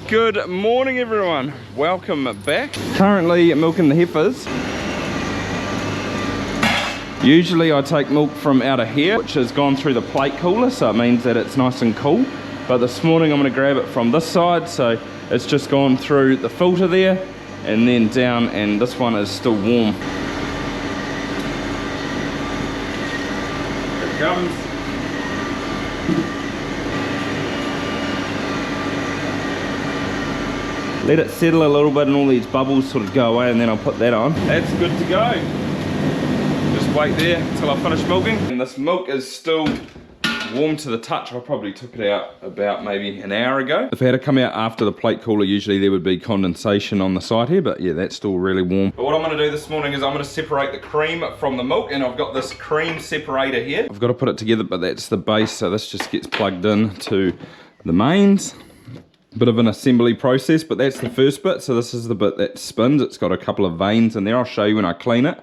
Good morning everyone, welcome back. Currently milking the heifers. Usually I take milk from out of here, which has gone through the plate cooler, so it means that it's nice and cool. But this morning I'm going to grab it from this side, so it's just gone through the filter there and then down, and this one is still warm. Here it comes. Let it settle a little bit and all these bubbles sort of go away, and then I'll put that on. That's good to go. Just wait there until I finish milking. And this milk is still warm to the touch. I probably took it out about maybe an hour ago. If I had to come out after the plate cooler, usually there would be condensation on the side here, but yeah, that's still really warm. But what I'm gonna do this morning is I'm gonna separate the cream from the milk, and I've got this cream separator here. I've got to put it together, but that's the base, so this just gets plugged in to the mains. Bit of an assembly process, but that's the first bit. So this is the bit that spins. It's got a couple of vanes in there. I'll show you when I clean it.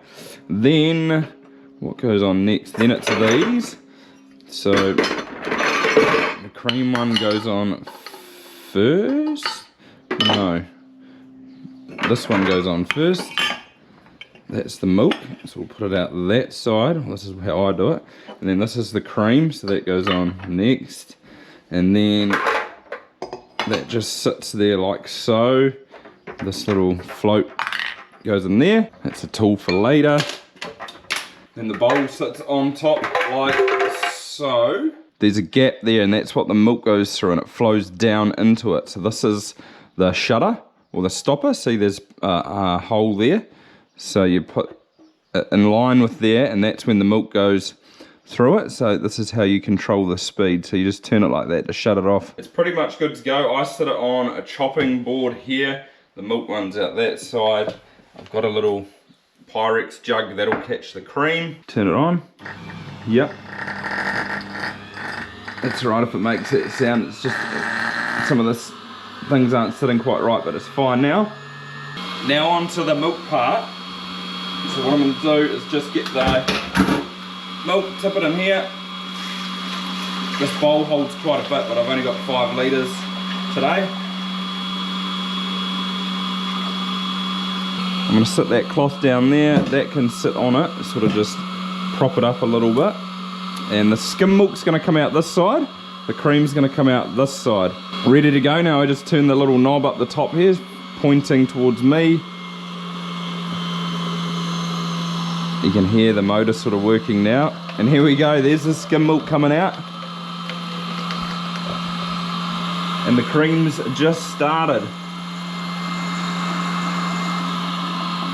Then what goes on next? Then it's these. So the cream one goes on first. No, this one goes on first. That's the milk, so we'll put it out that side. This is how I do it. And then this is the cream, so that goes on next. And then that just sits there like so. This little float goes in there. That's a tool for later. And the bowl sits on top like so. There's a gap there, and that's what the milk goes through, and it flows down into it. So this is the shutter or the stopper. See, there's a hole there. So you put it in line with there, and that's when the milk goes through it. So this is how you control the speed. So you just turn it like that to shut it off. It's pretty much good to go. I sit it on a chopping board here. The milk one's out that side. I've got a little Pyrex jug that'll catch the cream. Turn it on. Yep. That's right if it makes that sound. It's just some of this things aren't sitting quite right, but it's fine now. Now on to the milk part. So what I'm going to do is just get the milk, tip it in here. This bowl holds quite a bit, but I've only got 5 litres today. I'm going to sit that cloth down there. That can sit on it, sort of just prop it up a little bit. And the skim milk's going to come out this side. The cream's going to come out this side. Ready to go now. I just turn the little knob up the top here, pointing towards me. You can hear the motor sort of working now. And here we go, there's the skim milk coming out. And the cream's just started.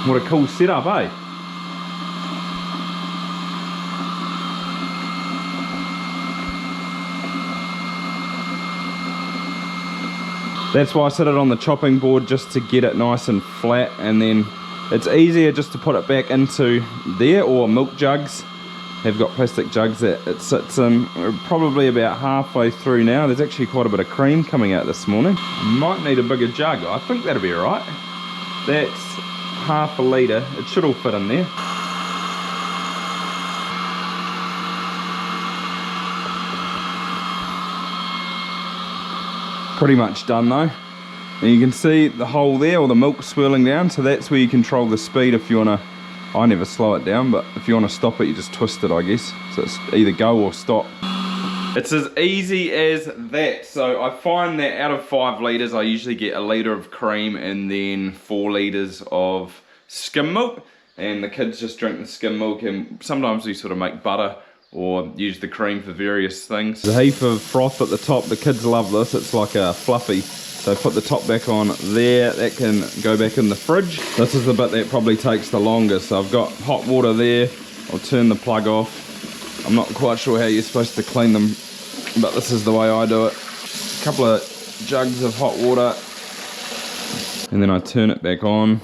What a cool setup, eh? That's why I set it on the chopping board, just to get it nice and flat, and then it's easier just to put it back into there, or milk jugs. They've got plastic jugs that it sits in. We're probably about halfway through now. There's actually quite a bit of cream coming out this morning. Might need a bigger jug. I think that'll be alright. That's half a litre. It should all fit in there. Pretty much done though. And you can see the hole there, or the milk swirling down, so that's where you control the speed if you want to. I never slow it down, but if you want to stop it, you just twist it, I guess. So it's either go or stop. It's as easy as that. So I find that out of 5 litres, I usually get a litre of cream and then 4 litres of skim milk. And the kids just drink the skim milk, and sometimes we sort of make butter or use the cream for various things. There's a heap of froth at the top. The kids love this. It's like a fluffy. So put the top back on there. That can go back in the fridge. This is the bit that probably takes the longest. So I've got hot water there. I'll turn the plug off. I'm not quite sure how you're supposed to clean them, but this is the way I do it. A couple of jugs of hot water, and then I turn it back on.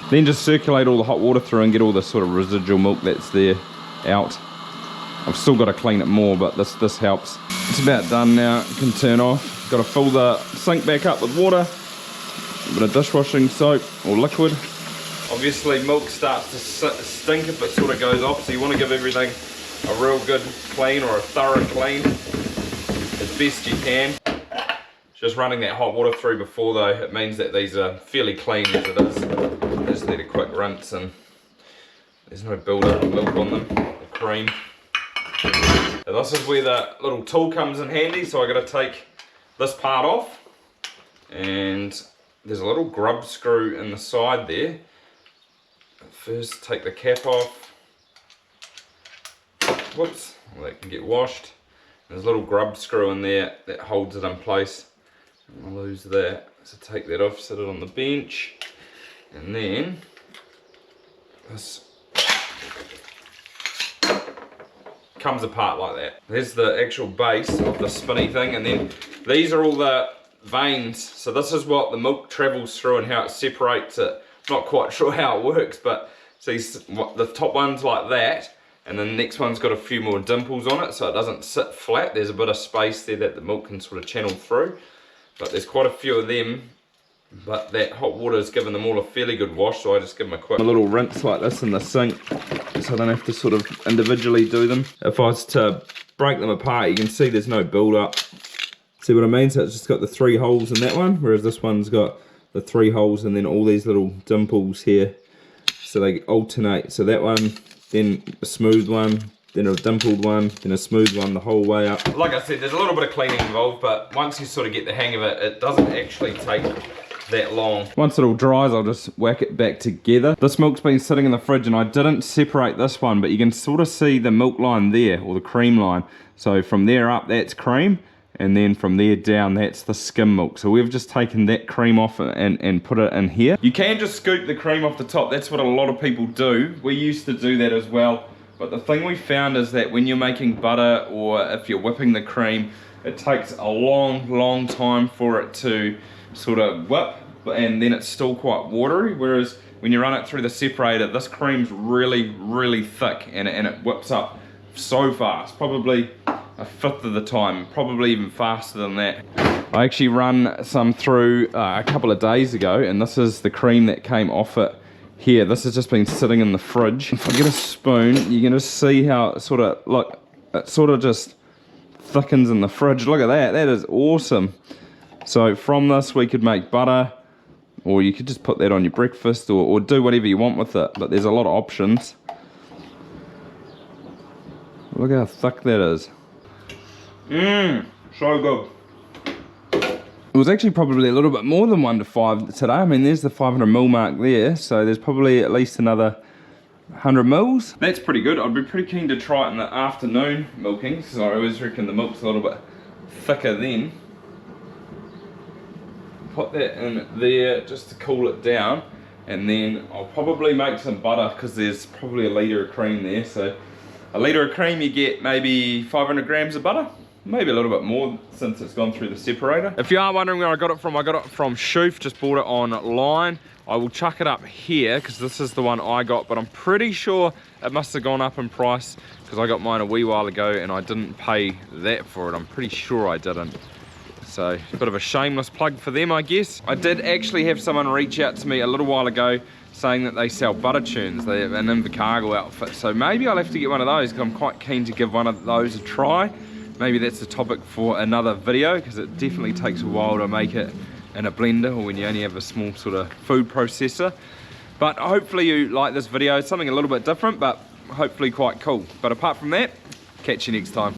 Then just circulate all the hot water through and get all the sort of residual milk that's there out. I've still got to clean it more, but this helps. It's about done now. It can turn off. Got to fill the sink back up with water, a bit of dishwashing soap or liquid. Obviously milk starts to stink if it sort of goes off, so you want to give everything a real good clean or a thorough clean. best you can. Just running that hot water through before though, it means that these are fairly clean as it is. I just need a quick rinse and there's no build-up of milk on them, or cream. So this is where the little tool comes in handy, so I got to take this part off. And there's a little grub screw in the side there. First take the cap off. Whoops, well, that can get washed. There's a little grub screw in there that holds it in place. I'll lose that, so take that off, set it on the bench. And then this comes apart like that. There's the actual base of the spinny thing, and then these are all the veins. So this is what the milk travels through and how it separates it. Not quite sure how it works, but see the top one's like that, and then the next one's got a few more dimples on it, so it doesn't sit flat. There's a bit of space there that the milk can sort of channel through, but there's quite a few of them. But that hot water has given them all a fairly good wash, so I just give them a little rinse like this in the sink, so I don't have to sort of individually do them. If I was to break them apart, you can see there's no build up. See what I mean? So it's just got the 3 holes in that one, whereas this one's got the 3 holes and then all these little dimples here. So they alternate. So that one, then a smooth one, then a dimpled one, then a smooth one the whole way up. Like I said, there's a little bit of cleaning involved, but once you sort of get the hang of it, it doesn't actually take that long. Once it all dries, I'll just whack it back together. This milk's been sitting in the fridge and I didn't separate this one, but you can sort of see the milk line there, or the cream line. So from there up, that's cream, and then from there down, that's the skim milk. So we've just taken that cream off and put it in here. You can just scoop the cream off the top. That's what a lot of people do. We used to do that as well. But the thing we found is that when you're making butter, or if you're whipping the cream, it takes a long time for it to sort of whip, and then it's still quite watery, whereas when you run it through the separator, this cream's really thick, and it whips up so fast, probably a fifth of the time, probably even faster than that. I actually run some through a couple of days ago, and this is the cream that came off it here. This has just been sitting in the fridge. If I get a spoon, you can just see how it sort of, look, it sort of just thickens in the fridge. Look at that, that is awesome. So from this we could make butter, or you could just put that on your breakfast, or do whatever you want with it, but there's a lot of options. Look how thick that is. So good. It was actually probably a little bit more than 1 to 5 today. I mean, there's the 500ml mark there, so there's probably at least another 100 mils. That's pretty good. I'd be pretty keen to try it in the afternoon milking, so I always reckon the milk's a little bit thicker then. Put that in there just to cool it down, and then I'll probably make some butter, because there's probably a litre of cream there. So a litre of cream, you get maybe 500 grams of butter, maybe a little bit more since it's gone through the separator. If you are wondering where I got it from Shoof, just bought it online. I will chuck it up here because this is the one I got, but I'm pretty sure it must have gone up in price because I got mine a wee while ago and I didn't pay that for it. I'm pretty sure I didn't. So a bit of a shameless plug for them, I guess. I did actually have someone reach out to me a little while ago saying that they sell butter churns. They have an Invercargill outfit, so maybe I'll have to get one of those because I'm quite keen to give one of those a try. Maybe that's the topic for another video, because it definitely takes a while to make it in a blender or when you only have a small sort of food processor. But hopefully you like this video. It's something a little bit different, but hopefully quite cool. But apart from that, catch you next time.